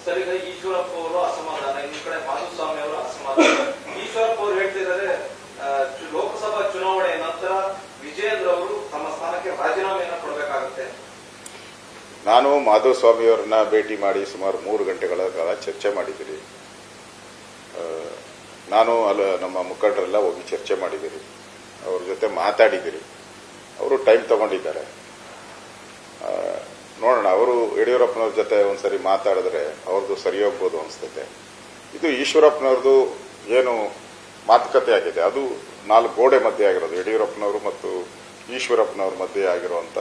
Sir, ಈಗ ಈಶ್ವರಪ್ಪ ಅವರು ಅಸಮಾಧಾನ, ಇನ್ನೊಂದು ಕಡೆ ಮಾಧುಸ್ವಾಮಿ ಅವರು ಅಸಮಾಧಾನ. ಈಶ್ವರಪ್ಪ ಅವರು ಹೇಳ್ತಿದ್ದಾರೆ ಲೋಕಸಭಾ ಚುನಾವಣೆ ನಂತರ ವಿಜಯೇಂದ್ರ ಅವರು ತಮ್ಮ ಸ್ಥಾನಕ್ಕೆ ರಾಜೀನಾಮೆಯನ್ನು ಕೊಡಬೇಕಾಗುತ್ತೆ. ನಾನು ಮಾಧುಸ್ವಾಮಿ ಅವರನ್ನ ಭೇಟಿ ಮಾಡಿ ಸುಮಾರು 3 ಗಂಟೆಗಳ ಕಾಲ ಚರ್ಚೆ ಮಾಡಿದ್ದೀರಿ. ನಾನು ನಮ್ಮ ಮುಖಂಡರೆಲ್ಲ ಹೋಗಿ ಚರ್ಚೆ ಮಾಡಿದ್ದೀರಿ, ಅವ್ರ ಜೊತೆ ಮಾತಾಡಿದ್ದೀರಿ. ಅವರು ಟೈಮ್ ತಗೊಂಡಿದ್ದಾರೆ. ನೋಡೋಣ, ಅವರು ಯಡಿಯೂರಪ್ಪನವ್ರ ಜೊತೆ ಒಂದ್ಸರಿ ಮಾತಾಡಿದ್ರೆ ಅವ್ರದ್ದು ಸರಿ ಹೋಗ್ಬೋದು ಅನಿಸ್ತೈತೆ. ಇದು ಈಶ್ವರಪ್ಪನವ್ರದ್ದು ಏನು ಮಾತುಕತೆ ಆಗಿದೆ, ಅದು 4 ಗೋಡೆ ಮಧ್ಯೆ ಆಗಿರೋದು, ಯಡಿಯೂರಪ್ಪನವರು ಮತ್ತು ಈಶ್ವರಪ್ಪನವ್ರ ಮಧ್ಯೆ ಆಗಿರುವಂತ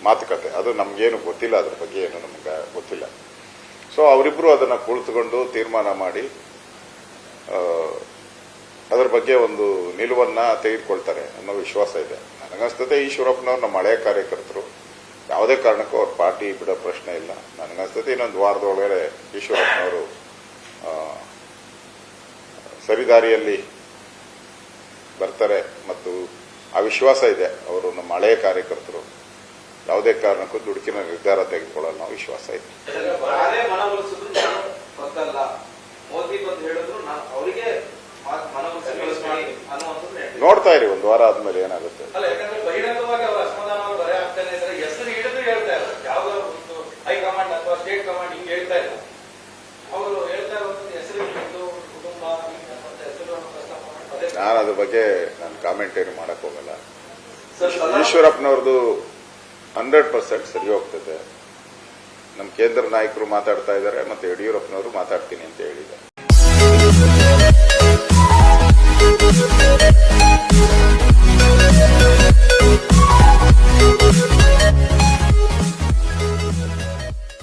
ಮಾತುಕತೆ. ಅದು ನಮ್ಗೇನು ಗೊತ್ತಿಲ್ಲ, ಅದ್ರ ಬಗ್ಗೆ ಏನು ನಮ್ಗೆ ಗೊತ್ತಿಲ್ಲ. ಸೊ ಅವರಿಬ್ರು ಅದನ್ನ ಕುಳಿತುಕೊಂಡು ತೀರ್ಮಾನ ಮಾಡಿ ಅದರ ಬಗ್ಗೆ ಒಂದು ನಿಲುವನ್ನ ತೆಗೆದುಕೊಳ್ತಾರೆ ಅನ್ನೋ ವಿಶ್ವಾಸ ಇದೆ. ನನಗನ್ಸ್ತದೆ ಈಶ್ವರಪ್ಪನವ್ರು ನಮ್ಮ ಹಳೆಯ ಕಾರ್ಯಕರ್ತರು, ಯಾವುದೇ ಕಾರಣಕ್ಕೂ ಅವ್ರ ಪಾರ್ಟಿ ಬಿಡೋ ಪ್ರಶ್ನೆ ಇಲ್ಲ. ನನಗನ್ಸ್ತದೆ ಇನ್ನೊಂದು ವಾರದೊಳಗಡೆ ಈಶ್ವರಪ್ಪನವರು ಸರಿದಾರಿಯಲ್ಲಿ ಬರ್ತಾರೆ ಮತ್ತು ಆ ವಿಶ್ವಾಸ ಇದೆ. ಅವರು ನಮ್ಮ ಹಳೆಯ ಕಾರ್ಯಕರ್ತರು, ಯಾವುದೇ ಕಾರಣಕ್ಕೂ ದುಡುಕಿನ ನಿರ್ಧಾರ ತೆಗೆದುಕೊಳ್ಳಲು ನಾವು ವಿಶ್ವಾಸ ಇದೆ. ನೋಡ್ತಾ ಇರಿ, ಒಂದು ವಾರ ಆದ್ಮೇಲೆ ಏನಾಗುತ್ತೆ. ನಾನು ಅದ್ರ ಬಗ್ಗೆ ನಾನು ಕಾಮೆಂಟ್ ಏನು ಮಾಡಕ್ ಹೋಗಲ್ಲ. ಈಶ್ವರಪ್ಪನವ್ರದ್ದು 100% ಸರಿ ಹೋಗ್ತದೆ. ನಮ್ಮ ಕೇಂದ್ರ ನಾಯಕರು ಮಾತಾಡ್ತಾ ಇದ್ದಾರೆ, ಮತ್ತೆ ಯಡಿಯೂರಪ್ಪನವರು ಮಾತಾಡ್ತೀನಿ ಅಂತ ಹೇಳಿದ್ದಾರೆ.